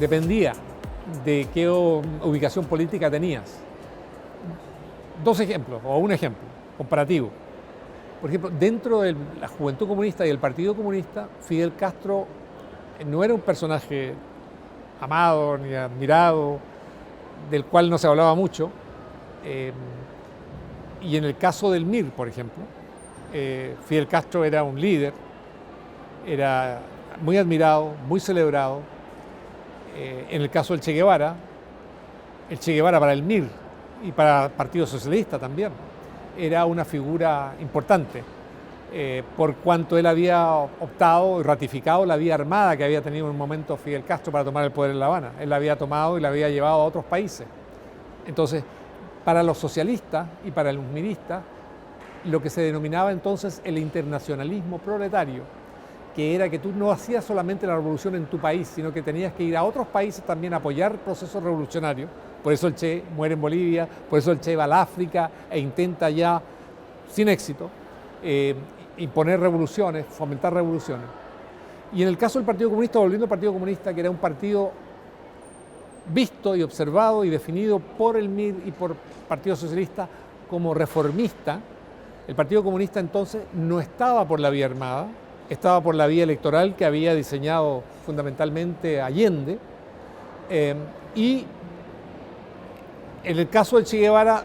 dependía de qué ubicación política tenías. Dos ejemplos, o un ejemplo comparativo. Por ejemplo, dentro de la Juventud Comunista y el Partido Comunista, Fidel Castro no era un personaje amado ni admirado, del cual no se hablaba mucho. Y en el caso del MIR, por ejemplo, Fidel Castro era un líder, era muy admirado, muy celebrado. En el caso del Che Guevara, el Che Guevara para el MIR y para el Partido Socialista también, era una figura importante, por cuanto él había optado y ratificado la vía armada que había tenido en un momento Fidel Castro para tomar el poder en La Habana. Él la había tomado y la había llevado a otros países. Entonces, para los socialistas y para los miristas, lo que se denominaba entonces el internacionalismo proletario, que era que tú no hacías solamente la revolución en tu país, sino que tenías que ir a otros países también a apoyar procesos revolucionarios. Por eso el Che muere en Bolivia, por eso el Che va al África e intenta ya, sin éxito, imponer revoluciones, fomentar revoluciones. Y en el caso del Partido Comunista, volviendo al Partido Comunista, que era un partido visto y observado y definido por el MIR y por el Partido Socialista como reformista, el Partido Comunista entonces no estaba por la vía armada, estaba por la vía electoral que había diseñado fundamentalmente Allende, y en el caso del Che Guevara,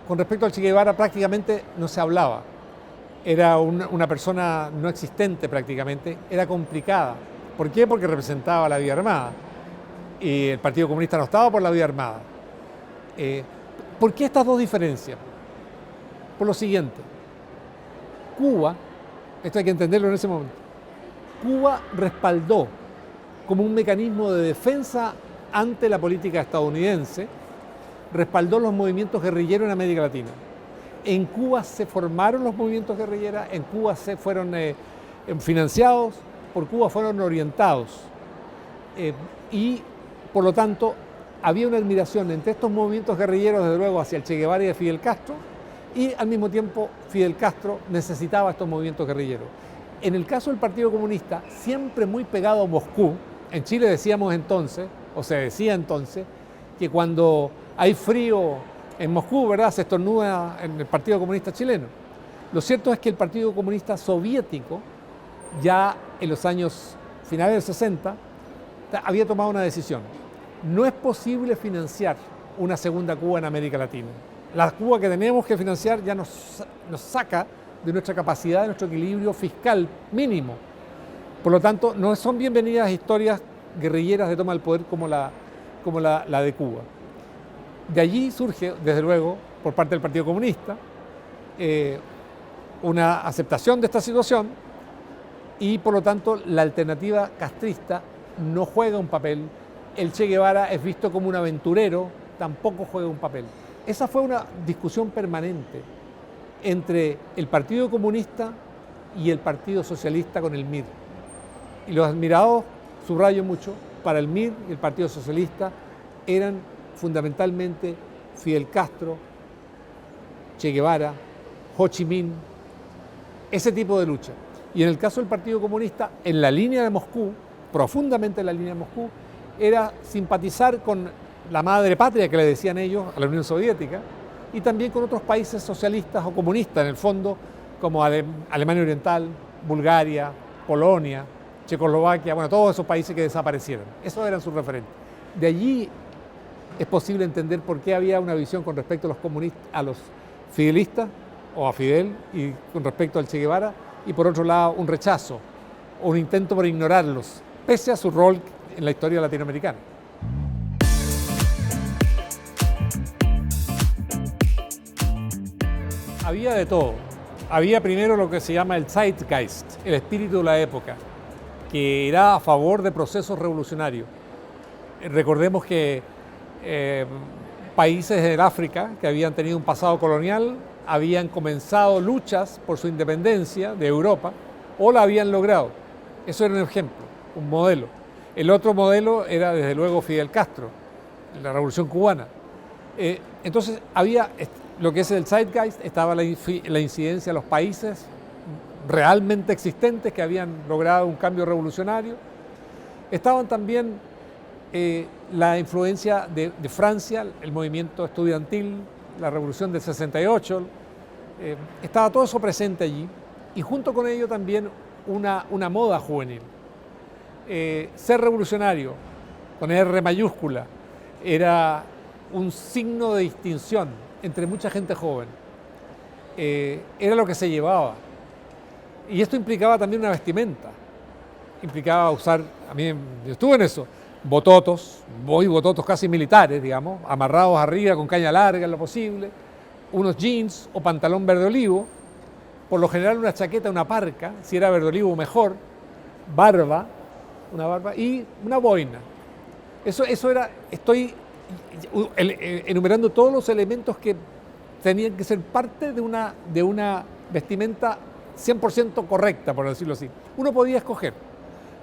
con respecto al Che Guevara prácticamente no se hablaba. Era una persona no existente prácticamente, era complicada. ¿Por qué? Porque representaba la vía armada y el Partido Comunista no estaba por la vía armada. ¿Por qué estas dos diferencias? Por lo siguiente, Cuba, esto hay que entenderlo en ese momento, Cuba respaldó como un mecanismo de defensa ante la política estadounidense, respaldó los movimientos guerrilleros en América Latina. En Cuba se formaron los movimientos guerrilleros, en Cuba se fueron financiados, por Cuba fueron orientados. Y por lo tanto había una admiración entre estos movimientos guerrilleros, desde luego, hacia el Che Guevara y a Fidel Castro, y al mismo tiempo Fidel Castro necesitaba estos movimientos guerrilleros. En el caso del Partido Comunista, siempre muy pegado a Moscú, en Chile decíamos entonces, o se decía entonces, que cuando hay frío en Moscú, ¿verdad?, se estornuda en el Partido Comunista chileno. Lo cierto es que el Partido Comunista soviético, ya en los años finales del 60, había tomado una decisión. No es posible financiar una segunda Cuba en América Latina. La Cuba que tenemos que financiar ya nos saca de nuestra capacidad, de nuestro equilibrio fiscal mínimo. Por lo tanto, no son bienvenidas historias guerrilleras de toma del poder como la de Cuba. De allí surge, desde luego, por parte del Partido Comunista, una aceptación de esta situación y, por lo tanto, la alternativa castrista no juega un papel. El Che Guevara es visto como un aventurero, tampoco juega un papel. Esa fue una discusión permanente entre el Partido Comunista y el Partido Socialista con el MIR. Y los admirados, subrayo mucho, para el MIR y el Partido Socialista eran fundamentalmente Fidel Castro, Che Guevara, Ho Chi Minh, ese tipo de lucha. Y en el caso del Partido Comunista, en la línea de Moscú, profundamente en la línea de Moscú, era simpatizar con la madre patria que le decían ellos a la Unión Soviética y también con otros países socialistas o comunistas en el fondo, como Alemania Oriental, Bulgaria, Polonia, Checoslovaquia, bueno, todos esos países que desaparecieron. Esos eran sus referentes. De allí es posible entender por qué había una visión con respecto a los comunistas, a los fidelistas o a Fidel y con respecto al Che Guevara, y por otro lado un rechazo o un intento por ignorarlos, pese a su rol en la historia latinoamericana. Había de todo. Había primero lo que se llama el Zeitgeist, el espíritu de la época, que era a favor de procesos revolucionarios. Recordemos que países del África que habían tenido un pasado colonial habían comenzado luchas por su independencia de Europa o la habían logrado. Eso era un ejemplo, un modelo. El otro modelo era desde luego Fidel Castro, la Revolución Cubana. Entonces había lo que es el Zeitgeist, estaba la incidencia de los países realmente existentes que habían logrado un cambio revolucionario. Estaban también la influencia de Francia, el movimiento estudiantil, la revolución del 68, estaba todo eso presente allí, y junto con ello también una moda juvenil. Ser revolucionario, con R mayúscula, era un signo de distinción entre mucha gente joven. Era lo que se llevaba. Y esto implicaba también una vestimenta. Implicaba usar, yo estuve en eso, bototos, bototos casi militares, digamos, amarrados arriba con caña larga en lo posible, unos jeans o pantalón verde olivo, por lo general una chaqueta, una parca, si era verde olivo mejor, una barba y una boina. Eso era, estoy enumerando todos los elementos que tenían que ser parte de una vestimenta 100% correcta, por decirlo así. Uno podía escoger,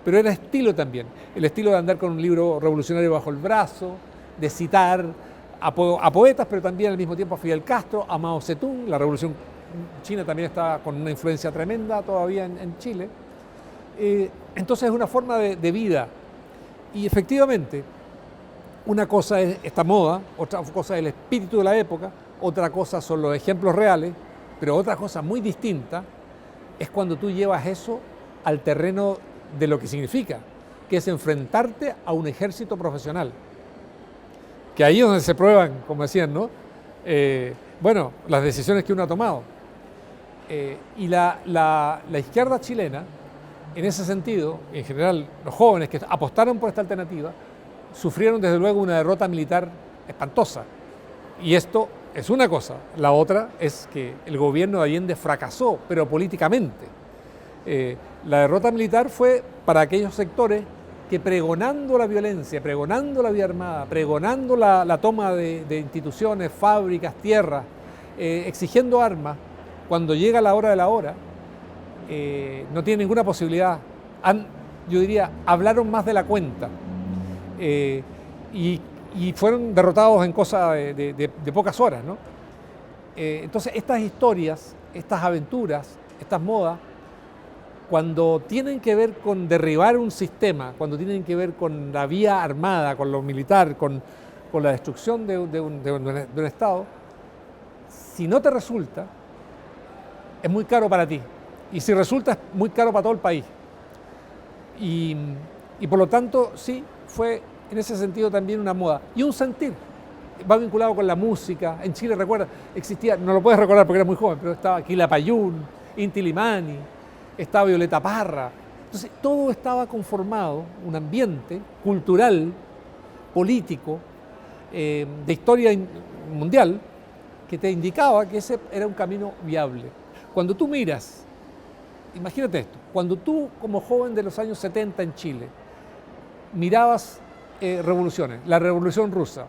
pero era estilo también. El estilo de andar con un libro revolucionario bajo el brazo, de citar a poetas, pero también al mismo tiempo a Fidel Castro, a Mao Zedong. La revolución china también estaba con una influencia tremenda todavía en Chile. Entonces es una forma de vida. Y efectivamente, una cosa es esta moda, otra cosa es el espíritu de la época, otra cosa son los ejemplos reales, pero otra cosa muy distinta es cuando tú llevas eso al terreno de lo que significa, que es enfrentarte a un ejército profesional. Que ahí es donde se prueban, como decían, ¿no? Las decisiones que uno ha tomado. Y la izquierda chilena, en ese sentido, en general los jóvenes que apostaron por esta alternativa, sufrieron desde luego una derrota militar espantosa. Y esto es una cosa. La otra es que el gobierno de Allende fracasó, pero políticamente. La derrota militar fue para aquellos sectores que, pregonando la violencia, pregonando la vía armada, pregonando la toma de instituciones, fábricas, tierras, exigiendo armas, cuando llega la hora de la hora, no tienen ninguna posibilidad. Yo diría, hablaron más de la cuenta. Y fueron derrotados en cosa de pocas horas, ¿no? Entonces, estas historias, estas aventuras, estas modas, cuando tienen que ver con derribar un sistema, cuando tienen que ver con la vía armada, con lo militar, con la destrucción de un Estado, si no te resulta, es muy caro para ti. Y si resulta, es muy caro para todo el país. Y por lo tanto, sí, fue en ese sentido también una moda. Y un sentir. Va vinculado con la música. En Chile, recuerda, existía, no lo puedes recordar porque eres muy joven, pero estaba Quilapayún, Inti Illimani, estaba Violeta Parra. Entonces, todo estaba conformado, un ambiente cultural, político, de historia mundial, que te indicaba que ese era un camino viable. Cuando tú miras, imagínate esto, cuando tú como joven de los años 70 en Chile, mirabas revoluciones, la Revolución Rusa,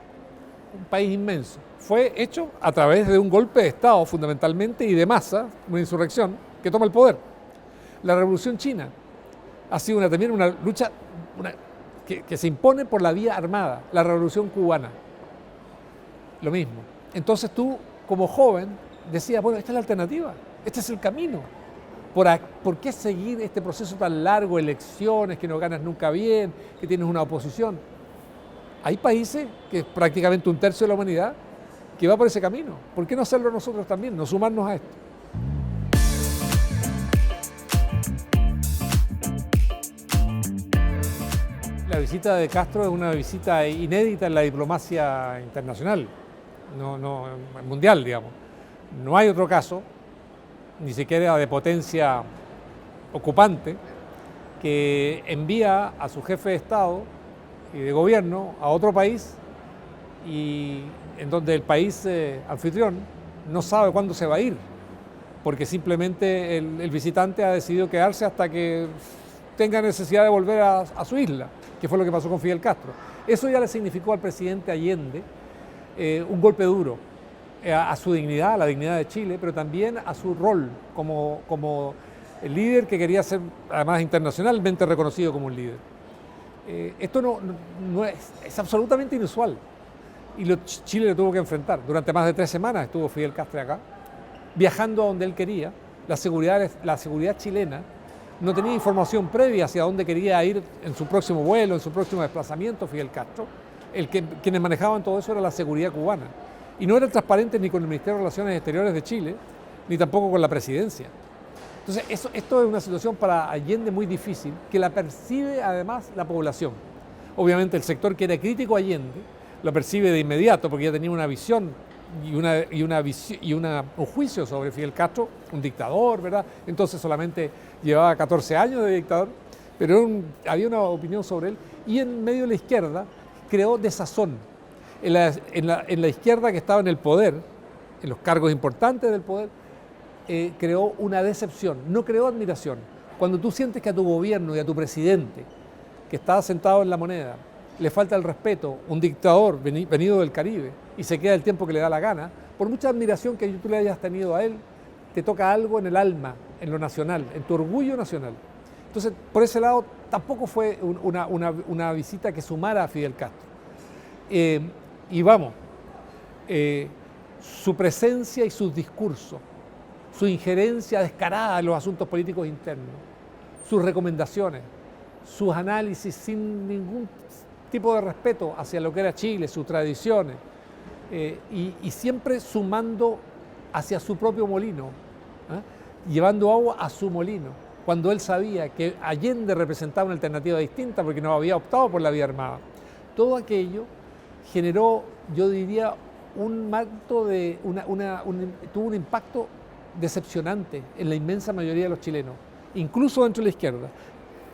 un país inmenso, fue hecho a través de un golpe de Estado fundamentalmente y de masa, una insurrección que toma el poder. La Revolución China ha sido también una lucha que se impone por la vía armada. La Revolución Cubana, lo mismo. Entonces tú, como joven, decías, bueno, esta es la alternativa, este es el camino. ¿Por qué seguir este proceso tan largo, elecciones, que no ganas nunca bien, que tienes una oposición? Hay países, que es prácticamente un tercio de la humanidad, que va por ese camino. ¿Por qué no hacerlo nosotros también, no sumarnos a esto? La visita de Castro es una visita inédita en la diplomacia internacional, mundial, digamos. No hay otro caso, ni siquiera de potencia ocupante, que envía a su jefe de Estado y de gobierno a otro país y en donde el país anfitrión no sabe cuándo se va a ir, porque simplemente el visitante ha decidido quedarse hasta que tenga necesidad de volver a su isla, que fue lo que pasó con Fidel Castro. Eso ya le significó al presidente Allende un golpe duro a su dignidad, a la dignidad de Chile, pero también a su rol como el líder que quería ser, además, internacionalmente reconocido como un líder. Esto es absolutamente inusual y Chile lo tuvo que enfrentar. Durante más de 3 semanas estuvo Fidel Castro acá, viajando a donde él quería. La seguridad chilena no tenía información previa hacia dónde quería ir en su próximo vuelo, en su próximo desplazamiento Fidel Castro. Quienes manejaban todo eso era la seguridad cubana. Y no eran transparentes ni con el Ministerio de Relaciones Exteriores de Chile, ni tampoco con la presidencia. Entonces, esto es una situación para Allende muy difícil, que la percibe además la población. Obviamente el sector que era crítico a Allende lo percibe de inmediato, porque ya tenía una visión un juicio sobre Fidel Castro, un dictador, ¿verdad? Entonces solamente llevaba 14 años de dictador, pero había una opinión sobre él. Y en medio de la izquierda creó desazón. En la izquierda que estaba en el poder, en los cargos importantes del poder, creó una decepción, no creó admiración. Cuando tú sientes que a tu gobierno y a tu presidente, que está sentado en la moneda, le falta el respeto, un dictador venido del Caribe, y se queda el tiempo que le da la gana, por mucha admiración que tú le hayas tenido a él, te toca algo en el alma, en lo nacional, en tu orgullo nacional. Entonces, por ese lado, tampoco fue una visita que sumara a Fidel Castro. Y vamos, su presencia y sus discursos, su injerencia descarada en los asuntos políticos internos, sus recomendaciones, sus análisis sin ningún tipo de respeto hacia lo que era Chile, sus tradiciones, y siempre sumando hacia su propio molino, llevando agua a su molino, cuando él sabía que Allende representaba una alternativa distinta porque no había optado por la vía armada. Todo aquello generó, yo diría, tuvo un impacto decepcionante en la inmensa mayoría de los chilenos, incluso dentro de la izquierda.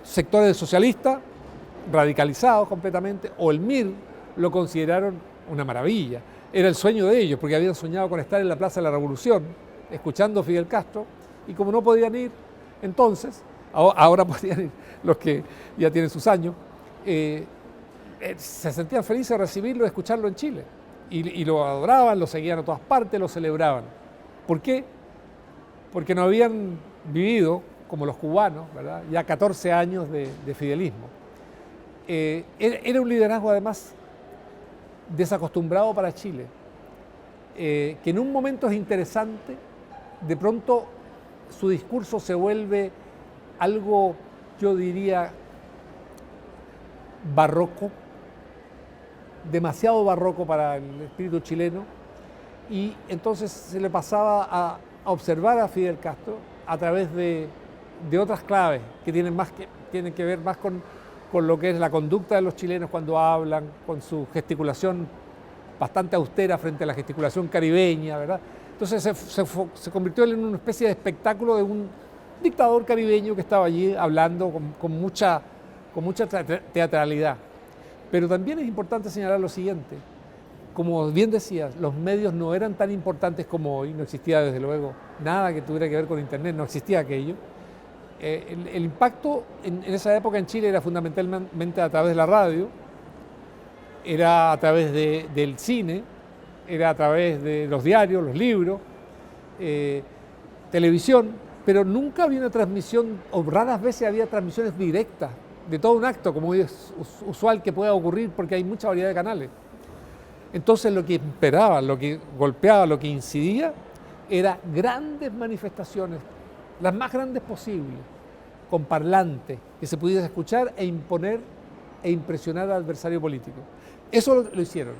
Sectores socialistas, radicalizados completamente, o el MIR, lo consideraron una maravilla. Era el sueño de ellos, porque habían soñado con estar en la Plaza de la Revolución, escuchando a Fidel Castro, y como no podían ir, entonces, ahora podían ir los que ya tienen sus años, se sentían felices de recibirlo y escucharlo en Chile. Y lo adoraban, lo seguían a todas partes, lo celebraban. ¿Por qué? Porque no habían vivido, como los cubanos, ¿verdad?, ya 14 años de fidelismo. Era un liderazgo además desacostumbrado para Chile, que en un momento es interesante, de pronto su discurso se vuelve algo, yo diría, barroco, demasiado barroco para el espíritu chileno, y entonces se le pasaba a observar a Fidel Castro a través de otras claves que tienen que ver más con lo que es la conducta de los chilenos cuando hablan, con su gesticulación bastante austera frente a la gesticulación caribeña, ¿verdad? Entonces se convirtió en una especie de espectáculo de un dictador caribeño que estaba allí hablando con mucha teatralidad. Pero también es importante señalar lo siguiente: como bien decías, los medios no eran tan importantes como hoy, no existía desde luego nada que tuviera que ver con Internet, no existía aquello. El impacto en esa época en Chile era fundamentalmente a través de la radio, era a través del cine, era a través de los diarios, los libros, televisión, pero nunca había una transmisión, o raras veces había transmisiones directas de todo un acto, como es usual que pueda ocurrir porque hay mucha variedad de canales. Entonces lo que imperaba, lo que golpeaba, lo que incidía, era grandes manifestaciones, las más grandes posibles, con parlantes, que se pudiese escuchar e imponer e impresionar al adversario político. Eso lo hicieron.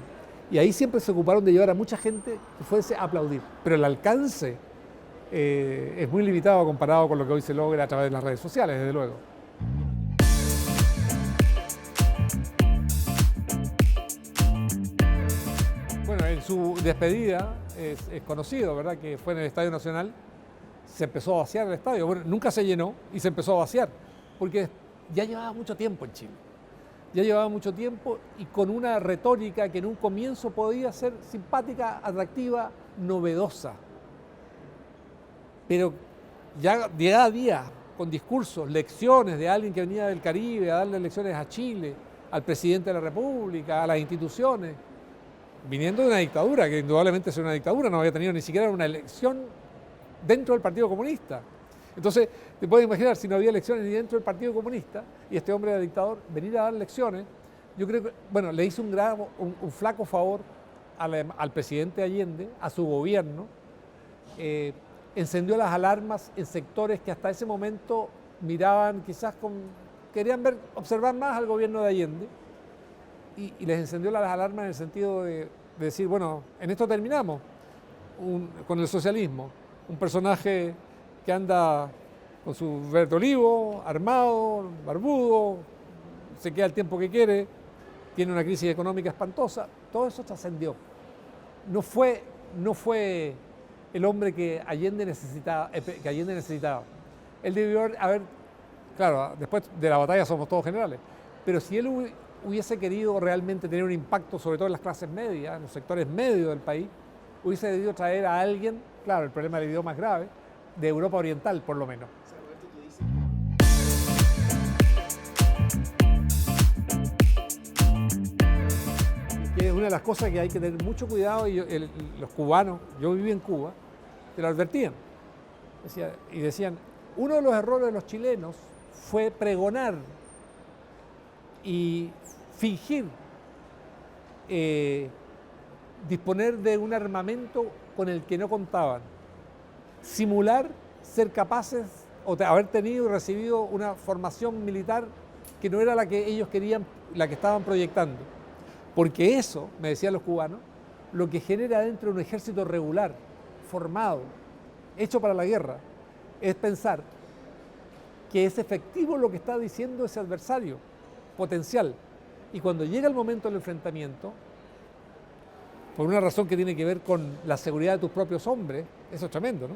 Y ahí siempre se ocuparon de llevar a mucha gente que fuese a aplaudir. Pero el alcance es muy limitado comparado con lo que hoy se logra a través de las redes sociales, desde luego. Bueno, en su despedida es conocido, ¿verdad?, que fue en el Estadio Nacional. Se empezó a vaciar el estadio. Bueno, nunca se llenó y se empezó a vaciar, porque ya llevaba mucho tiempo en Chile. Ya llevaba mucho tiempo y con una retórica que en un comienzo podía ser simpática, atractiva, novedosa. Pero ya día a día, con discursos, lecciones de alguien que venía del Caribe a darle lecciones a Chile, al presidente de la República, a las instituciones, viniendo de una dictadura, que indudablemente es una dictadura, no había tenido ni siquiera una elección dentro del Partido Comunista. Entonces, te puedes imaginar, si no había elecciones ni dentro del Partido Comunista, y este hombre era dictador, venir a dar lecciones, yo creo que, bueno, le hizo un flaco favor al presidente Allende, a su gobierno, encendió las alarmas en sectores que hasta ese momento miraban quizás querían observar más al gobierno de Allende y les encendió las alarmas en el sentido de decir, bueno, en esto terminamos con el socialismo. Un personaje que anda con su verde olivo, armado, barbudo, se queda el tiempo que quiere, tiene una crisis económica espantosa, todo eso trascendió. No fue el hombre que Allende necesitaba. Él debió haber, claro, después de la batalla somos todos generales, pero si él hubiese querido realmente tener un impacto, sobre todo en las clases medias, en los sectores medios del país, hubiese debido traer a alguien, claro, el problema del idioma es grave, de Europa Oriental por lo menos. Que es una de las cosas que hay que tener mucho cuidado, y los cubanos, yo viví en Cuba, te lo advertían, y decían, uno de los errores de los chilenos fue pregonar y fingir disponer de un armamento con el que no contaban, simular ser capaces o haber tenido y recibido una formación militar que no era la que ellos querían, la que estaban proyectando. Porque eso, me decían los cubanos, lo que genera dentro de un ejército regular, formado, hecho para la guerra, es pensar que es efectivo lo que está diciendo ese adversario potencial. Y cuando llega el momento del enfrentamiento, por una razón que tiene que ver con la seguridad de tus propios hombres, eso es tremendo, ¿no?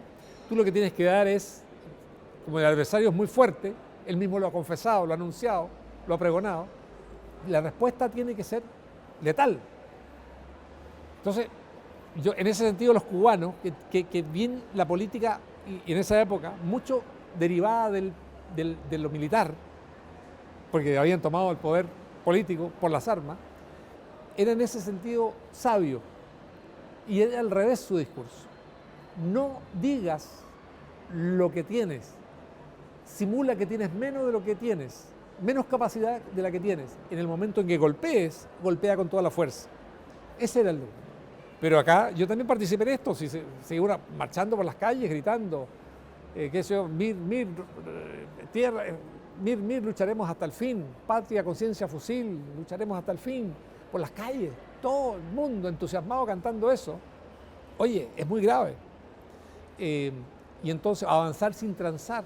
Tú lo que tienes que dar es, como el adversario es muy fuerte, él mismo lo ha confesado, lo ha anunciado, lo ha pregonado, la respuesta tiene que ser letal. Entonces, yo en ese sentido los cubanos, que bien la política, y en esa época, mucho derivada de lo militar, porque habían tomado el poder político por las armas, era en ese sentido sabio, y era al revés su discurso. No digas lo que tienes, simula que tienes menos de lo que tienes, menos capacidad de la que tienes. En el momento en que golpees, golpea con toda la fuerza. Ese era el lugar. Pero acá yo también participé en esto, si se iba marchando por las calles, gritando, qué sé yo, mir, tierra, mir, lucharemos hasta el fin, patria, conciencia, fusil, lucharemos hasta el fin, por las calles, todo el mundo entusiasmado cantando eso. Oye, es muy grave. Y entonces avanzar sin transar,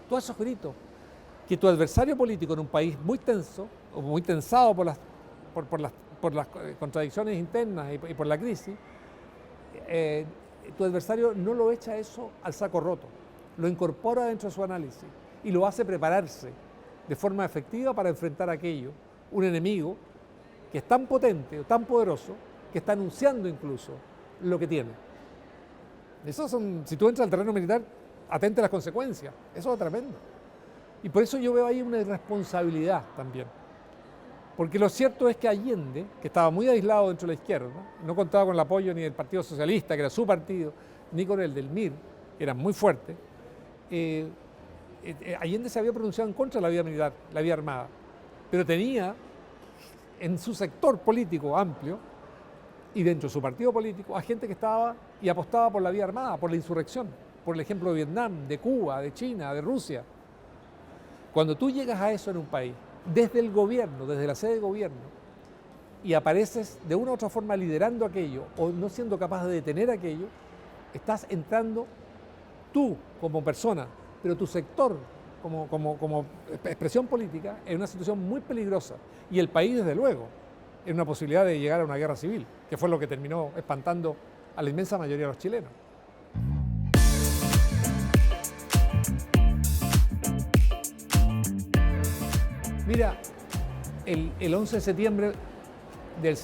todos esos gritos, que tu adversario político en un país muy tenso, o muy tensado por las contradicciones internas y por la crisis, tu adversario no lo echa eso al saco roto, lo incorpora dentro de su análisis y lo hace prepararse de forma efectiva para enfrentar aquello, un enemigo que es tan potente o tan poderoso que está anunciando incluso lo que tiene. Si tú entras al terreno militar, atente a las consecuencias, eso es tremendo. Y por eso yo veo ahí una irresponsabilidad también. Porque lo cierto es que Allende, que estaba muy aislado dentro de la izquierda, no contaba con el apoyo ni del Partido Socialista, que era su partido, ni con el del MIR, que era muy fuerte, Allende se había pronunciado en contra de la vía militar, la vía armada, pero tenía en su sector político amplio y dentro de su partido político a gente que estaba y apostaba por la vía armada, por la insurrección, por el ejemplo de Vietnam, de Cuba, de China, de Rusia. Cuando tú llegas a eso en un país, desde el gobierno, desde la sede de gobierno, y apareces de una u otra forma liderando aquello o no siendo capaz de detener aquello, estás entrando tú como persona, pero tu sector como expresión política en una situación muy peligrosa. Y el país, desde luego, en una posibilidad de llegar a una guerra civil, que fue lo que terminó espantando a la inmensa mayoría de los chilenos. Mira, el 11 de septiembre del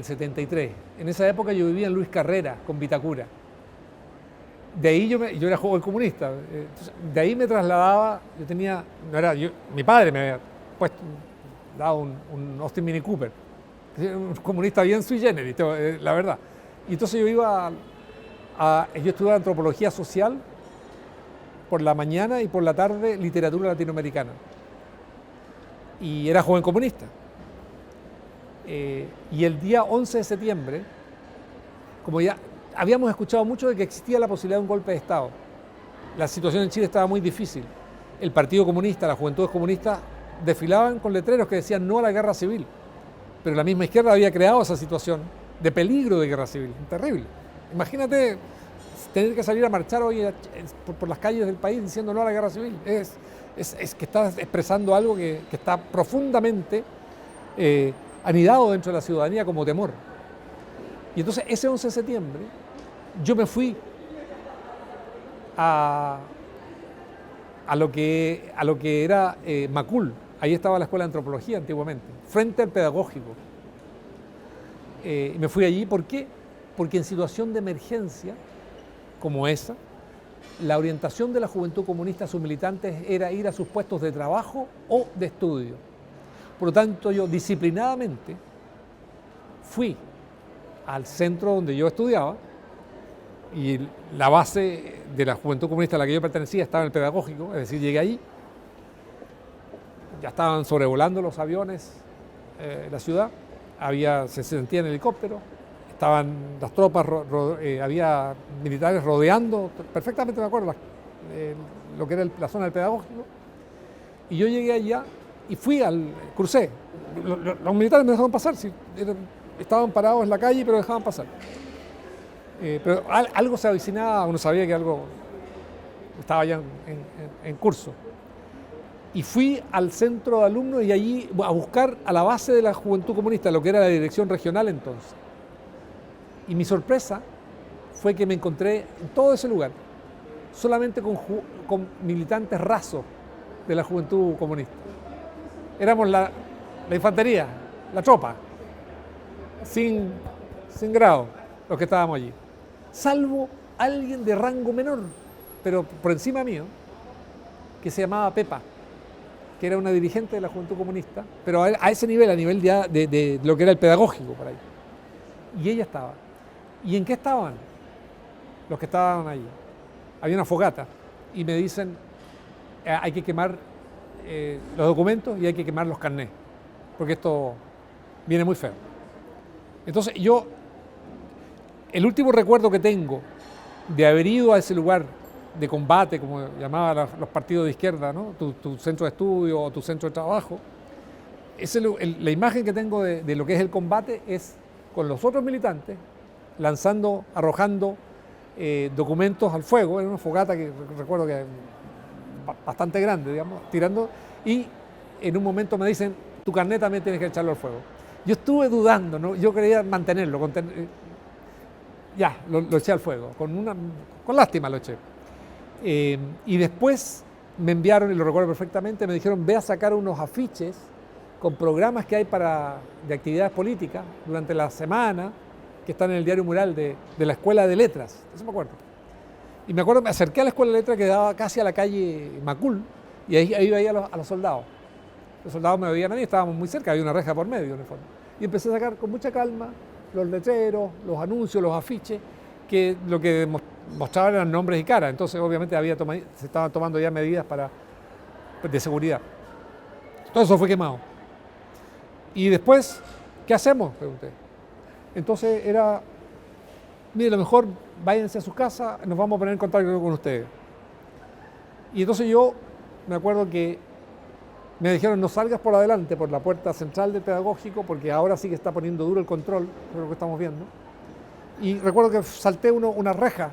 73, en esa época yo vivía en Luis Carrera, con Vitacura. De ahí yo era joven comunista, entonces, de ahí me trasladaba, mi padre me había dado un Austin Mini Cooper, un comunista bien sui generis, la verdad. Y entonces yo yo estudiaba antropología social por la mañana y por la tarde literatura latinoamericana. Y era joven comunista. Y el día 11 de septiembre, como ya habíamos escuchado mucho de que existía la posibilidad de un golpe de Estado, la situación en Chile estaba muy difícil. el Partido Comunista, las Juventudes Comunistas, desfilaban con letreros que decían no a la guerra civil. Pero la misma izquierda había creado esa situación de peligro de guerra civil, terrible. Imagínate tener que salir a marchar hoy por las calles del país diciendo no a la guerra civil. Es que estás expresando algo que está profundamente anidado dentro de la ciudadanía como temor. Y entonces ese 11 de septiembre yo me fui a lo que era Macul. Ahí estaba la Escuela de Antropología antiguamente, frente al Pedagógico. Me fui allí, ¿por qué? Porque en situación de emergencia como esa, la orientación de la Juventud Comunista a sus militantes era ir a sus puestos de trabajo o de estudio. Por lo tanto, yo disciplinadamente fui al centro donde yo estudiaba, y la base de la Juventud Comunista a la que yo pertenecía estaba en el Pedagógico, es decir, llegué allí, ya estaban sobrevolando los aviones la ciudad, se sentían helicópteros, estaban las tropas, había militares rodeando, perfectamente me acuerdo, lo que era la zona del Pedagógico, y yo llegué allá y crucé, los militares me dejaron pasar, estaban parados en la calle pero dejaban pasar. Pero algo se avicinaba, uno sabía que algo estaba ya en curso. Y fui al centro de alumnos y allí a buscar a la base de la Juventud Comunista, lo que era la dirección regional entonces. Y mi sorpresa fue que me encontré en todo ese lugar, solamente con militantes rasos de la Juventud Comunista. Éramos la infantería, la tropa, sin grado, los que estábamos allí. Salvo alguien de rango menor, pero por encima mío, que se llamaba Pepa, que era una dirigente de la Juventud Comunista, pero a ese nivel, a nivel ya de lo que era el pedagógico por ahí. Y ella estaba. ¿Y en qué estaban los que estaban allí? Había una fogata y me dicen, hay que quemar los documentos y hay que quemar los carnés, porque esto viene muy feo. Entonces el último recuerdo que tengo de haber ido a ese lugar de combate, como llamaban los partidos de izquierda, ¿no? Tu centro de estudio o tu centro de trabajo, la imagen que tengo de lo que es el combate es con los otros militantes arrojando documentos al fuego, en una fogata que recuerdo que bastante grande, digamos, tirando, y en un momento me dicen, tu carnet también tienes que echarlo al fuego. Yo estuve dudando, ¿no? Yo quería mantenerlo, lo eché al fuego, con lástima lo eché. Y después me enviaron, y lo recuerdo perfectamente, me dijeron, ve a sacar unos afiches con programas que hay de actividades políticas durante la semana, que están en el diario mural de la Escuela de Letras, eso me acuerdo. Y me acuerdo, me acerqué a la Escuela de Letras que daba casi a la calle Macul, y ahí veía a los soldados. Los soldados me veían a mí, estábamos muy cerca, había una reja por medio en el fondo. Y empecé a sacar con mucha calma los letreros, los anuncios, los afiches, que lo que mostraban eran nombres y caras. Entonces, obviamente, se estaban tomando ya medidas de seguridad. Todo eso fue quemado. Y después, ¿qué hacemos?, pregunté. Entonces mire, a lo mejor váyanse a sus casas, nos vamos a poner en contacto con ustedes. Y entonces yo me acuerdo que me dijeron, no salgas por adelante, por la puerta central del pedagógico, porque ahora sí que está poniendo duro el control, es lo que estamos viendo. Y recuerdo que salté una reja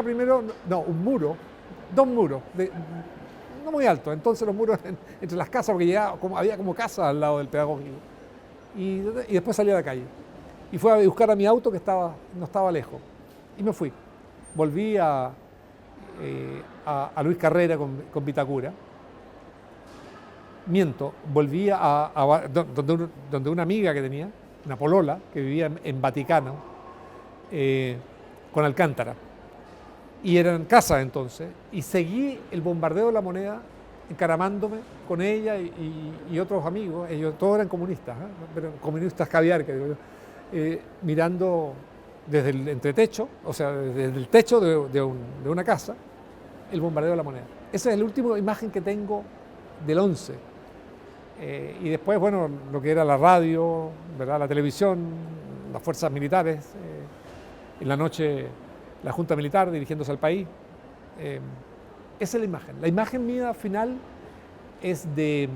primero, no, un muro, dos muros, no muy altos, entonces los muros entre las casas, porque había como casas al lado del pedagógico. Y después salí a la calle. Y fui a buscar a mi auto que no estaba lejos. Y me fui. Volví a Luis Carrera con Vitacura. Miento, volví donde una amiga que tenía, una polola, que vivía en Vaticano, con Alcántara. Y eran casas entonces. Y seguí el bombardeo de La Moneda, encaramándome con ella y otros amigos. Ellos todos eran comunistas, pero comunistas caviar, que digo yo, mirando desde el entretecho, o sea, desde el techo de una casa, el bombardeo de La Moneda. Esa es la última imagen que tengo del 11. Y después, bueno, lo que era la radio, ¿verdad?, la televisión, las fuerzas militares, en la noche la Junta Militar dirigiéndose al país. Esa es la imagen. La imagen mía final es de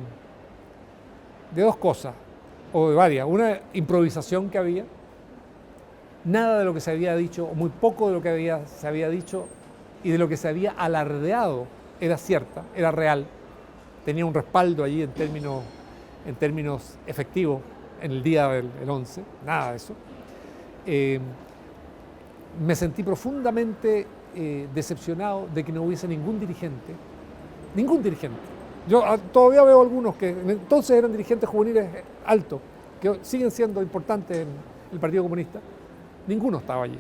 dos cosas, o de varias. Una improvisación que había, nada de lo que se había dicho, o muy poco de lo que se había dicho y de lo que se había alardeado era cierta, era real, tenía un respaldo allí en términos efectivos en el día del 11, nada de eso. Me sentí profundamente decepcionado de que no hubiese ningún dirigente. Yo todavía veo algunos que entonces eran dirigentes juveniles altos, que siguen siendo importantes en el Partido Comunista. Ninguno estaba allí.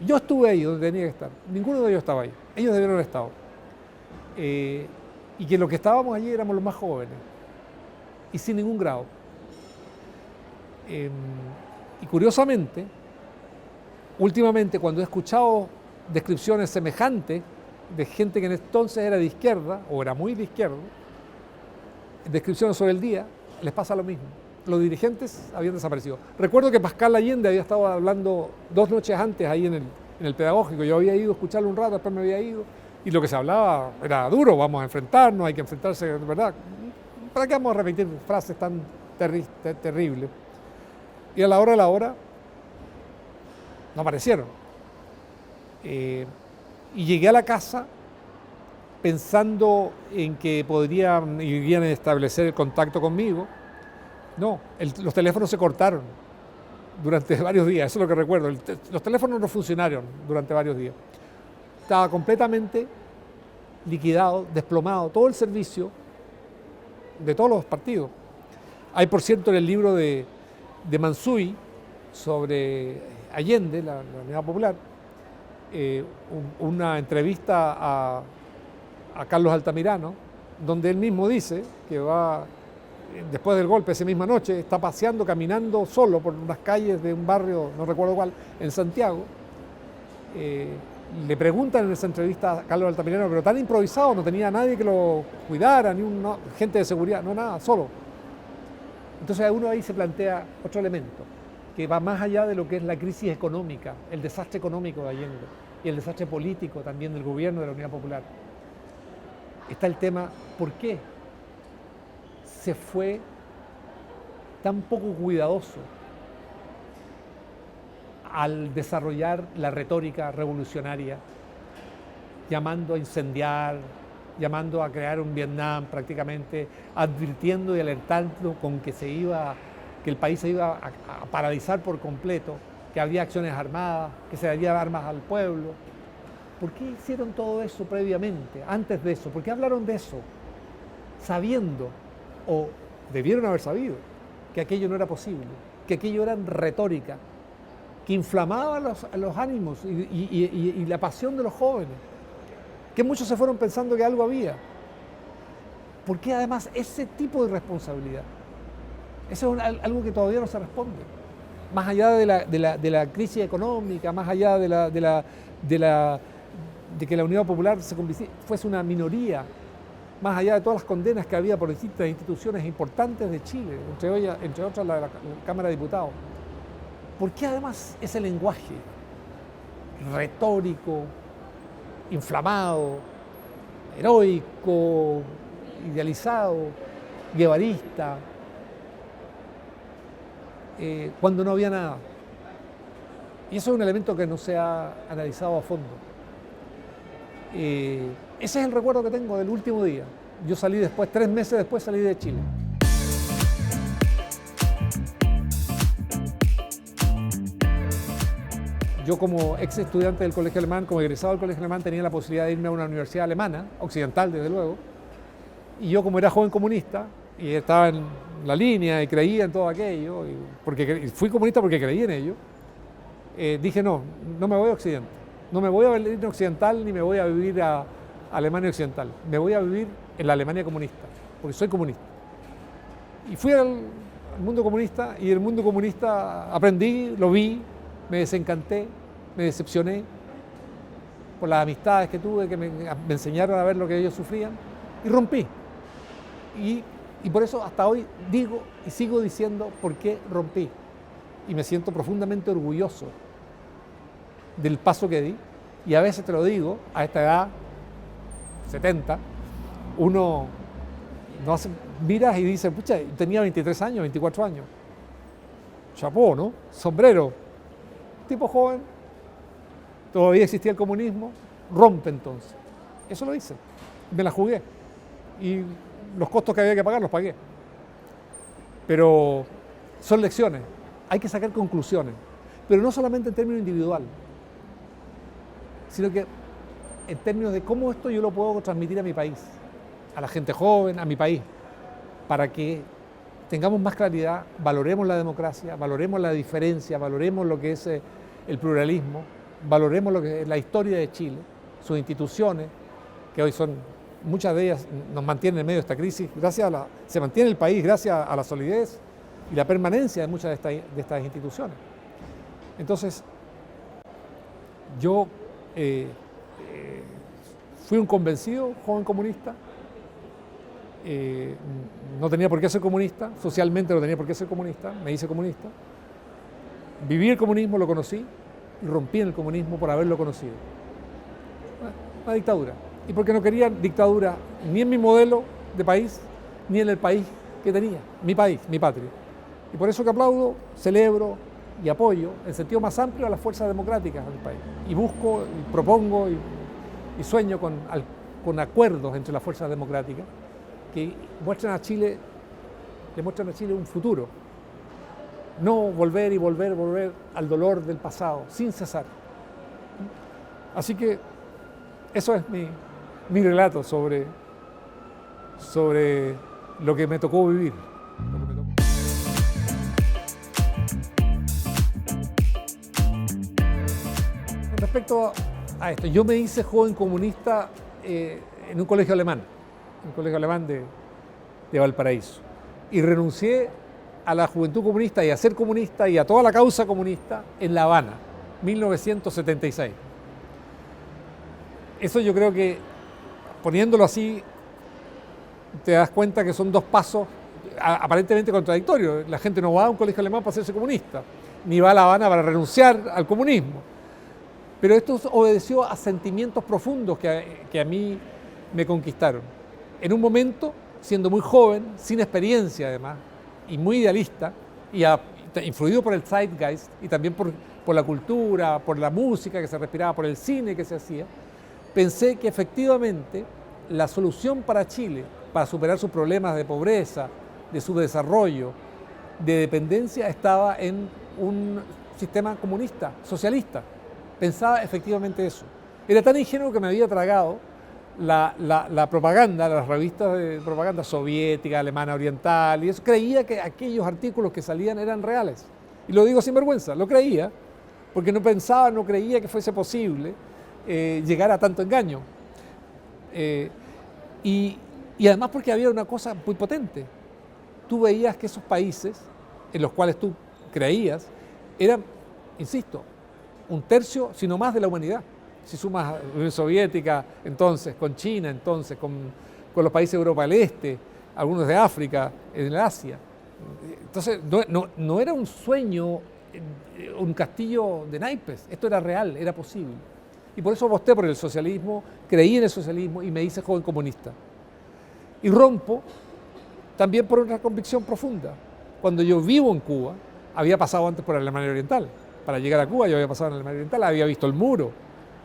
Yo estuve ahí donde tenía que estar. Ninguno de ellos estaba ahí. Ellos debieron haber estado. Y que los que estábamos allí éramos los más jóvenes y sin ningún grado. Y curiosamente, últimamente cuando he escuchado descripciones semejantes de gente que entonces era de izquierda o era muy de izquierda, descripciones sobre el día, les pasa lo mismo. Los dirigentes habían desaparecido. Recuerdo que Pascal Allende había estado hablando 2 noches antes ahí en el pedagógico. Yo había ido a escucharlo un rato, después me había ido. Y lo que se hablaba era duro, vamos a enfrentarnos, hay que enfrentarse, ¿verdad? ¿Para qué vamos a repetir frases tan terribles? Y a la hora de la hora, no aparecieron. Y llegué a la casa pensando en que irían a establecer el contacto conmigo. No, los teléfonos se cortaron durante varios días, eso es lo que recuerdo. Los teléfonos no funcionaron durante varios días. Estaba completamente liquidado, desplomado, todo el servicio de todos los partidos. Hay, por cierto, en el libro de Mansuy sobre Allende, la Unidad Popular, una entrevista a Carlos Altamirano, donde él mismo dice que va, después del golpe, esa misma noche, está paseando, caminando solo por unas calles de un barrio, no recuerdo cuál, en Santiago. Le preguntan en esa entrevista a Carlos Altamirano, pero tan improvisado, no tenía nadie que lo cuidara, ni gente de seguridad, no nada, solo. Entonces uno ahí se plantea otro elemento, que va más allá de lo que es la crisis económica, el desastre económico de Allende y el desastre político también del gobierno de la Unidad Popular. Está el tema, ¿por qué se fue tan poco cuidadoso al desarrollar la retórica revolucionaria, llamando a incendiar, llamando a crear un Vietnam prácticamente, advirtiendo y alertando con que el país se iba a paralizar por completo, que había acciones armadas, que se daría armas al pueblo? ¿Por qué hicieron todo eso previamente, antes de eso? ¿Por qué hablaron de eso sabiendo, o debieron haber sabido, que aquello no era posible, que aquello era retórica, que inflamaba los ánimos y la pasión de los jóvenes, que muchos se fueron pensando que algo había? ¿Por qué además ese tipo de responsabilidad? Eso es algo que todavía no se responde. Más allá de la crisis económica, más allá de que la Unidad Popular fuese una minoría, más allá de todas las condenas que había por distintas instituciones importantes de Chile, entre otras la Cámara de Diputados. ¿Por qué además ese lenguaje retórico, inflamado, heroico, idealizado, guevarista, cuando no había nada? Y eso es un elemento que no se ha analizado a fondo. Ese es el recuerdo que tengo del último día. Yo salí después, 3 meses después salí de Chile. Yo como ex estudiante del Colegio Alemán, como egresado del Colegio Alemán, tenía la posibilidad de irme a una universidad alemana, occidental desde luego, y yo como era joven comunista y estaba en la línea y creía en todo aquello, y fui comunista porque creí en ello, dije no me voy a Occidente, no me voy a Berlín Occidental ni me voy a vivir a Alemania Occidental, me voy a vivir en la Alemania comunista, porque soy comunista. Y fui al mundo comunista, y del mundo comunista aprendí, lo vi, me desencanté, me decepcioné por las amistades que tuve, que me enseñaron a ver lo que ellos sufrían, y rompí. Y por eso hasta hoy digo y sigo diciendo por qué rompí. Y me siento profundamente orgulloso del paso que di, y a veces te lo digo, a esta edad, 70, uno no hace, miras y dice, pucha, tenía 23 años, 24 años. Chapó, ¿no? Sombrero. Tipo joven, todavía existía el comunismo, rompe entonces. Eso lo hice. Me la jugué. Y los costos que había que pagar los pagué. Pero son lecciones. Hay que sacar conclusiones. Pero no solamente en términos individual, sino que en términos de cómo esto yo lo puedo transmitir a mi país, a la gente joven, a mi país, para que tengamos más claridad, valoremos la democracia, valoremos la diferencia, valoremos lo que es el pluralismo, valoremos lo que es la historia de Chile, sus instituciones, que hoy son, muchas de ellas nos mantienen en medio de esta crisis, se mantiene el país gracias a la solidez y la permanencia de muchas de estas instituciones. Entonces, yo fui un convencido joven comunista, no tenía por qué ser comunista, socialmente no tenía por qué ser comunista, me hice comunista. Viví el comunismo, lo conocí y rompí en el comunismo por haberlo conocido. Una dictadura. Y porque no quería dictadura ni en mi modelo de país, ni en el país que tenía, mi país, mi patria. Y por eso que aplaudo, celebro y apoyo en sentido más amplio a las fuerzas democráticas del país. Y busco, y propongo y sueño con acuerdos entre las fuerzas democráticas que muestran a Chile, le muestran a Chile un futuro. No volver y volver al dolor del pasado, sin cesar. Así que eso es mi relato sobre lo que me tocó vivir. Respecto a esto, yo me hice joven comunista en un colegio alemán de Valparaíso, y renuncié a la juventud comunista y a ser comunista y a toda la causa comunista en La Habana, 1976. Eso yo creo que, poniéndolo así, te das cuenta que son dos pasos aparentemente contradictorios. La gente no va a un colegio alemán para hacerse comunista, ni va a La Habana para renunciar al comunismo. Pero esto obedeció a sentimientos profundos que a mí me conquistaron. En un momento, siendo muy joven, sin experiencia además, y muy idealista, y influido por el zeitgeist, y también por la cultura, por la música que se respiraba, por el cine que se hacía, pensé que efectivamente la solución para Chile, para superar sus problemas de pobreza, de subdesarrollo, de dependencia, estaba en un sistema comunista, socialista. Pensaba efectivamente eso. Era tan ingenuo que me había tragado la propaganda, las revistas de propaganda soviética, alemana, oriental, y eso. Creía que aquellos artículos que salían eran reales. Y lo digo sin vergüenza, lo creía, porque no pensaba, no creía que fuese posible llegar a tanto engaño. Y además porque había una cosa muy potente. Tú veías que esos países en los cuales tú creías eran, insisto, un tercio, sino más, de la humanidad. Si sumas a la Unión Soviética, entonces, con China, entonces, con los países de Europa del Este, algunos de África, en el Asia. Entonces, no era un sueño, un castillo de naipes. Esto era real, era posible. Y por eso aposté por el socialismo, creí en el socialismo y me hice joven comunista. Y rompo también por otra convicción profunda. Cuando yo vivo en Cuba, había pasado antes por Alemania Oriental. Para llegar a Cuba yo había pasado en Alemania Oriental, había visto el muro,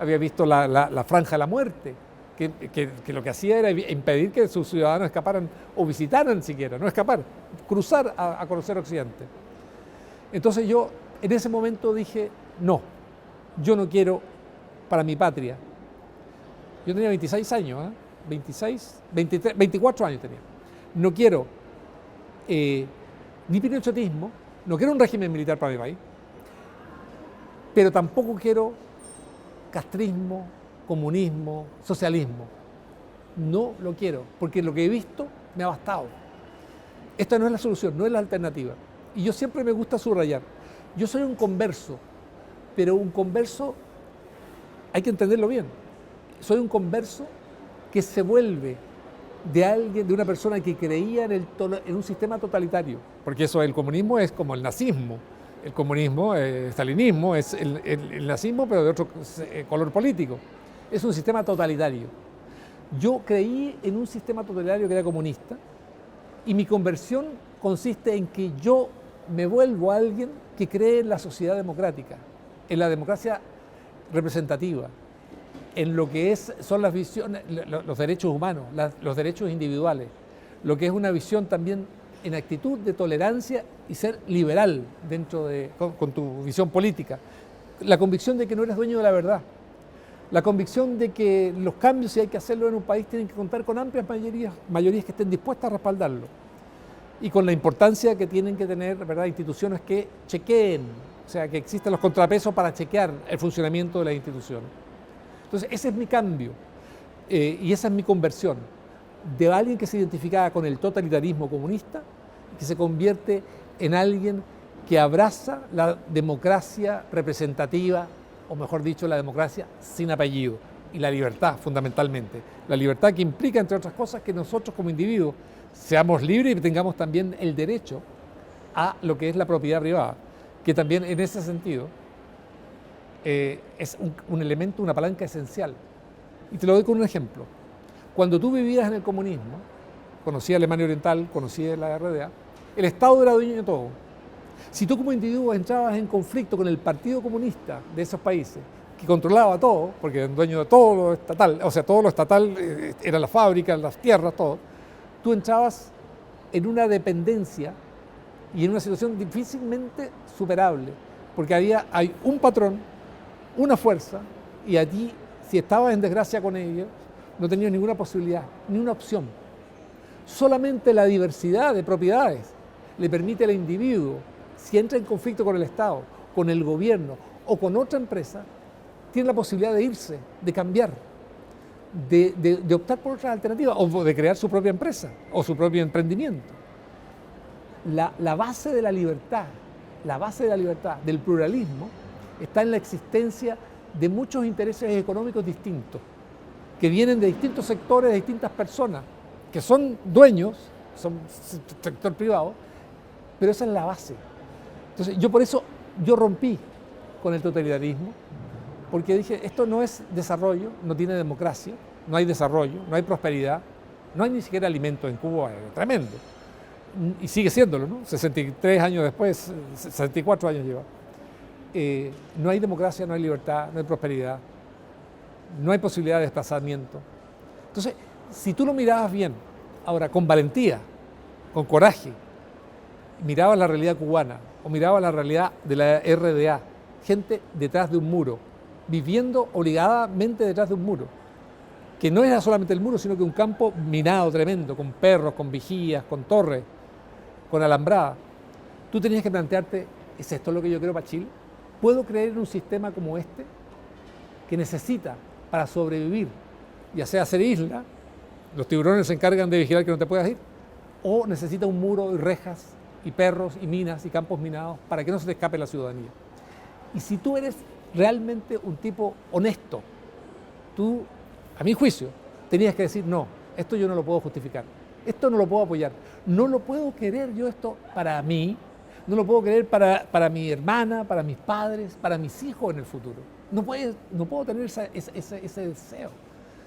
había visto la franja de la muerte, que lo que hacía era impedir que sus ciudadanos escaparan o visitaran siquiera, no escapar, cruzar a conocer Occidente. Entonces yo en ese momento dije, no, yo no quiero para mi patria. Yo tenía 26 años, 24 años tenía. No quiero ni pinochetismo, no quiero un régimen militar para mi país, pero tampoco quiero castrismo, comunismo, socialismo. No lo quiero, porque lo que he visto me ha bastado. Esta no es la solución, no es la alternativa. Y yo siempre me gusta subrayar. Yo soy un converso, pero un converso, hay que entenderlo bien. Soy un converso que se vuelve de una persona que creía en un sistema totalitario. Porque eso, el comunismo es como el nazismo. El comunismo, el stalinismo, es el nazismo, pero de otro color político. Es un sistema totalitario. Yo creí en un sistema totalitario que era comunista y mi conversión consiste en que yo me vuelvo alguien que cree en la sociedad democrática, en la democracia representativa, en lo que son las visiones, los derechos humanos, los derechos individuales, lo que es una visión también en actitud de tolerancia y ser liberal con tu visión política. La convicción de que no eres dueño de la verdad. La convicción de que los cambios, si hay que hacerlo en un país, tienen que contar con amplias mayorías que estén dispuestas a respaldarlo. Y con la importancia que tienen que tener, ¿verdad?, instituciones que chequeen, o sea, que existan los contrapesos para chequear el funcionamiento de las instituciones. Entonces, ese es mi cambio y esa es mi conversión de alguien que se identificaba con el totalitarismo comunista, que se convierte en alguien que abraza la democracia representativa, o mejor dicho, la democracia sin apellido, y la libertad, fundamentalmente. La libertad que implica, entre otras cosas, que nosotros como individuos seamos libres y tengamos también el derecho a lo que es la propiedad privada, que también en ese sentido es un elemento, una palanca esencial. Y te lo doy con un ejemplo. Cuando tú vivías en el comunismo, conocí Alemania Oriental, conocí la RDA, el Estado era dueño de todo. Si tú como individuo entrabas en conflicto con el Partido Comunista de esos países, que controlaba todo, porque era dueño de todo lo estatal, o sea, todo lo estatal era la fábrica, las tierras, todo, tú entrabas en una dependencia y en una situación difícilmente superable, porque hay un patrón, una fuerza, y a ti, si estabas en desgracia con ellos, no tenías ninguna posibilidad, ni una opción. Solamente la diversidad de propiedades le permite al individuo, si entra en conflicto con el Estado, con el gobierno o con otra empresa, tiene la posibilidad de irse, de cambiar, de optar por otras alternativas o de crear su propia empresa o su propio emprendimiento. La base de la libertad, del pluralismo, está en la existencia de muchos intereses económicos distintos, que vienen de distintos sectores, de distintas personas, que son dueños, son sector privado, pero esa es la base. Entonces, por eso yo rompí con el totalitarismo, porque dije, esto no es desarrollo, no tiene democracia, no hay desarrollo, no hay prosperidad, no hay ni siquiera alimento en Cuba, tremendo. Y sigue siéndolo, ¿no? 63 años después, 64 años lleva. No hay democracia, no hay libertad, no hay prosperidad, no hay posibilidad de desplazamiento. Entonces, si tú lo mirabas bien, ahora con valentía, con coraje, mirabas la realidad cubana o mirabas la realidad de la RDA, gente detrás de un muro, viviendo obligadamente detrás de un muro, que no era solamente el muro, sino que un campo minado tremendo, con perros, con vigías, con torres, con alambrada. Tú tenías que plantearte, ¿es esto lo que yo quiero para Chile? ¿Puedo creer en un sistema como este, que necesita para sobrevivir, ya sea ser isla, los tiburones se encargan de vigilar que no te puedas ir, o necesita un muro y rejas y perros y minas y campos minados para que no se te escape la ciudadanía? Y si tú eres realmente un tipo honesto, tú, a mi juicio, tenías que decir, no, esto yo no lo puedo justificar, esto no lo puedo apoyar, no lo puedo querer yo esto para mí, no lo puedo querer para mi hermana, para mis padres, para mis hijos en el futuro. No puedo tener ese deseo.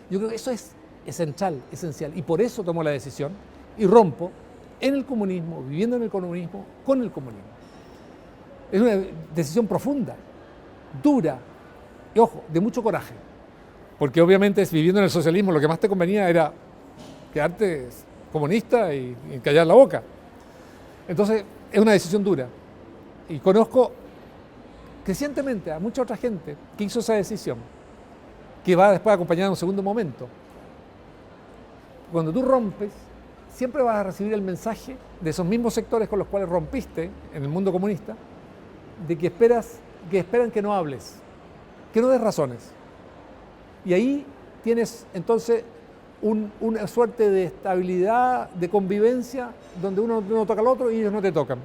Yo creo que eso es central, esencial, y por eso tomo la decisión y rompo en el comunismo, viviendo en el comunismo, con el comunismo. Es una decisión profunda, dura, y ojo, de mucho coraje, porque obviamente viviendo en el socialismo lo que más te convenía era quedarte comunista y callar la boca. Entonces es una decisión dura, y conozco crecientemente a mucha otra gente que hizo esa decisión, que va después acompañada en un segundo momento. Cuando tú rompes, siempre vas a recibir el mensaje de esos mismos sectores con los cuales rompiste en el mundo comunista, de que esperan que no hables, que no des razones. Y ahí tienes entonces una suerte de estabilidad, de convivencia, donde uno no toca al otro y ellos no te tocan.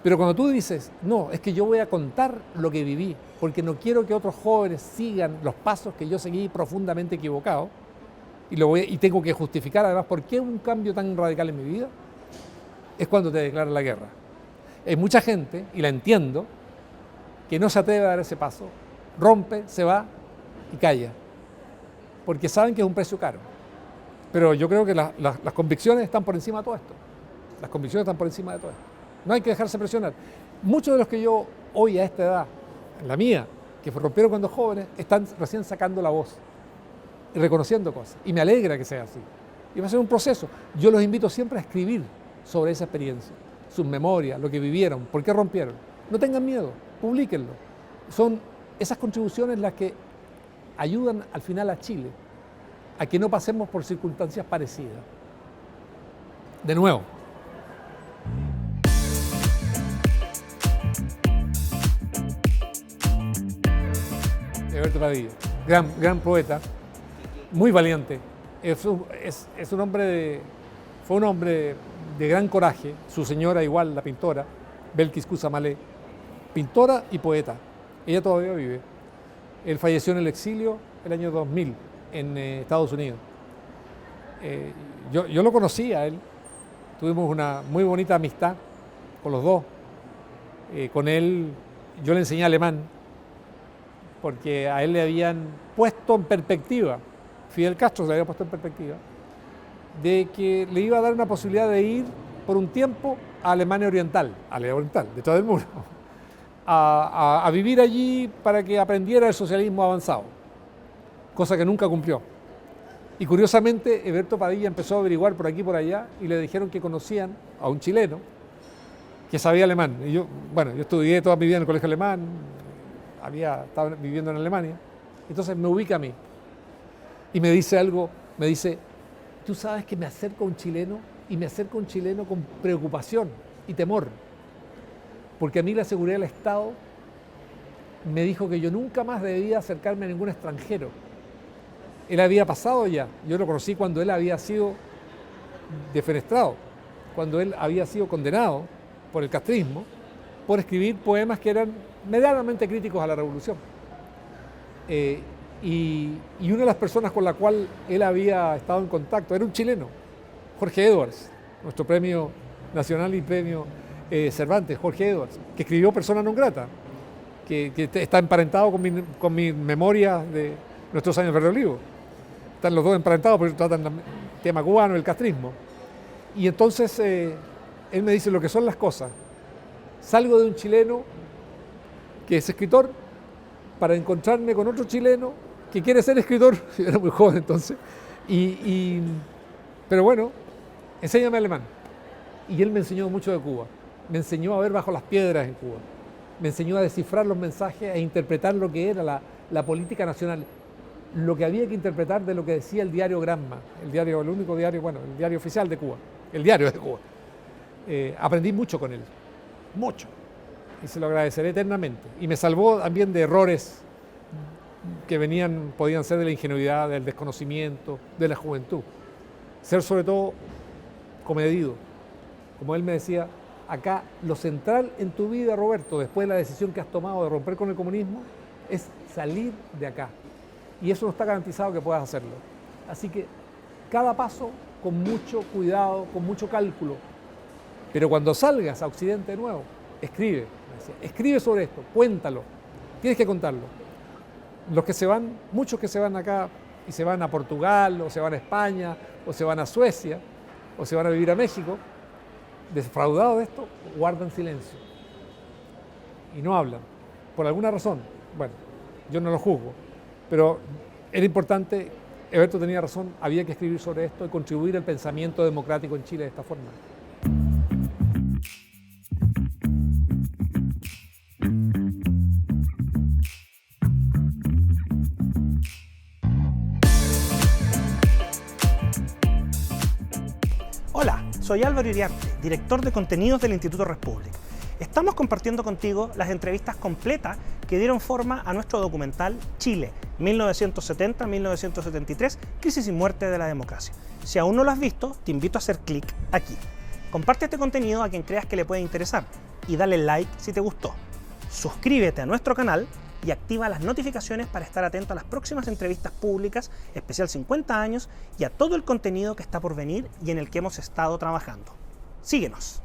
Pero cuando tú dices, no, es que yo voy a contar lo que viví, porque no quiero que otros jóvenes sigan los pasos que yo seguí profundamente equivocado, y tengo que justificar además por qué un cambio tan radical en mi vida, es cuando te declaran la guerra. Hay mucha gente, y la entiendo, que no se atreve a dar ese paso, rompe, se va y calla, porque saben que es un precio caro. Pero yo creo que las convicciones están por encima de todo esto. Las convicciones están por encima de todo esto. No hay que dejarse presionar. Muchos de los que yo hoy a esta edad, la mía, que rompieron cuando jóvenes, están recién sacando la voz y reconociendo cosas. Y me alegra que sea así. Y va a ser un proceso. Yo los invito siempre a escribir sobre esa experiencia, sus memorias, lo que vivieron, por qué rompieron. No tengan miedo, publíquenlo. Son esas contribuciones las que ayudan al final a Chile a que no pasemos por circunstancias parecidas. De nuevo. Eberto Padilla, gran poeta, muy valiente. Fue un hombre de gran coraje. Su señora igual, la pintora, Belkis Kusamalé, pintora y poeta. Ella todavía vive. Él falleció en el exilio el año 2000 en Estados Unidos. Yo lo conocí a él, tuvimos una muy bonita amistad con los dos. Con él yo le enseñé alemán, porque a él le habían puesto en perspectiva, Fidel Castro se le había puesto en perspectiva, de que le iba a dar una posibilidad de ir por un tiempo a Alemania Oriental, detrás del muro, a vivir allí para que aprendiera el socialismo avanzado, cosa que nunca cumplió. Y curiosamente, Eberto Padilla empezó a averiguar por aquí y por allá y le dijeron que conocían a un chileno que sabía alemán. Y yo estudié toda mi vida en el colegio alemán, estaba viviendo en Alemania, entonces me ubica a mí y me dice algo, me dice: tú sabes que me acerco a un chileno y me acerco a un chileno con preocupación y temor, porque a mí la seguridad del Estado me dijo que yo nunca más debía acercarme a ningún extranjero. Él había pasado ya, yo lo conocí cuando él había sido defenestrado, cuando él había sido condenado por el castrismo, por escribir poemas que eran medianamente críticos a la revolución. Y una de las personas con la cual él había estado en contacto era un chileno, Jorge Edwards, nuestro premio nacional y premio Cervantes, Jorge Edwards, que escribió Persona non grata, que está emparentado con mi memoria de nuestros años verde olivo. Están los dos emparentados porque tratan el tema cubano, el castrismo. Y entonces él me dice lo que son las cosas. Salgo de un chileno que es escritor para encontrarme con otro chileno que quiere ser escritor. Yo era muy joven entonces. Pero bueno, enséñame alemán. Y él me enseñó mucho de Cuba. Me enseñó a ver bajo las piedras en Cuba. Me enseñó a descifrar los mensajes e interpretar lo que era la política nacional. Lo que había que interpretar de lo que decía el diario Granma, el único diario, el diario oficial de Cuba, el diario de Cuba. Aprendí mucho con él, mucho, y se lo agradeceré eternamente. Y me salvó también de errores que podían ser de la ingenuidad, del desconocimiento, de la juventud. Ser sobre todo comedido. Como él me decía, acá lo central en tu vida, Roberto, después de la decisión que has tomado de romper con el comunismo, es salir de acá. Y eso no está garantizado que puedas hacerlo. Así que cada paso con mucho cuidado, con mucho cálculo. Pero cuando salgas a Occidente de nuevo, escribe sobre esto, cuéntalo, tienes que contarlo. Muchos que se van acá y se van a Portugal, o se van a España, o se van a Suecia, o se van a vivir a México, defraudados de esto, guardan silencio y no hablan, por alguna razón. Bueno, yo no lo juzgo, pero era importante. Eberto tenía razón, había que escribir sobre esto y contribuir al pensamiento democrático en Chile de esta forma. Hola, soy Álvaro Iriarte, director de contenidos del Instituto Respublic. Estamos compartiendo contigo las entrevistas completas que dieron forma a nuestro documental Chile, 1970-1973, Crisis y muerte de la democracia. Si aún no lo has visto, te invito a hacer clic aquí. Comparte este contenido a quien creas que le puede interesar y dale like si te gustó. Suscríbete a nuestro canal y activa las notificaciones para estar atento a las próximas entrevistas públicas, especial 50 años, y a todo el contenido que está por venir y en el que hemos estado trabajando. Síguenos.